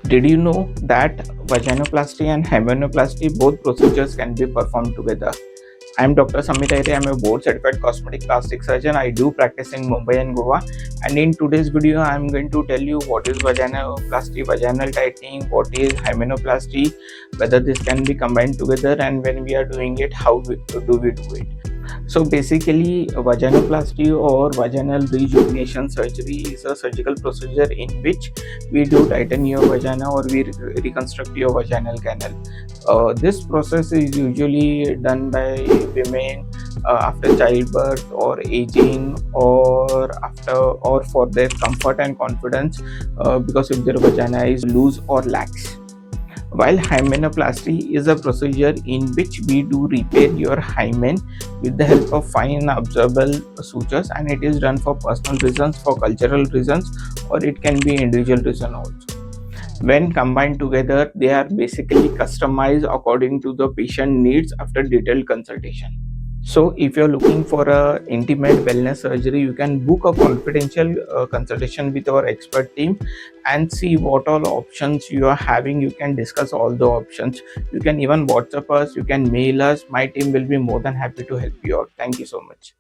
Did you know that vaginoplasty and hymenoplasty both procedures can be performed together? I am Dr. Samit Aire. I am a board certified cosmetic plastic surgeon. I do practice in Mumbai and Goa. And in today's video, I am going to tell you what is vaginoplasty, vaginal tightening, what is hymenoplasty, whether this can be combined together, and when we are doing it, how do we do it. So basically, vaginoplasty or vaginal rejuvenation surgery is a surgical procedure in which we do tighten your vagina or we reconstruct your vaginal canal. This process is usually done by women after childbirth or aging or after or for their comfort and confidence because if their vagina is loose or lax. While hymenoplasty is a procedure in which we do repair your hymen with the help of fine absorbable sutures, and it is done for personal reasons, for cultural reasons, or it can be individual reason also. When combined together, they are basically customized according to the patient needs after detailed consultation. So, if you're looking for a intimate wellness surgery, you can book a confidential consultation with our expert team and see what all options you are having. You can discuss all the options. You can even WhatsApp us, you can mail us. My team will be more than happy to help you out. Thank you so much.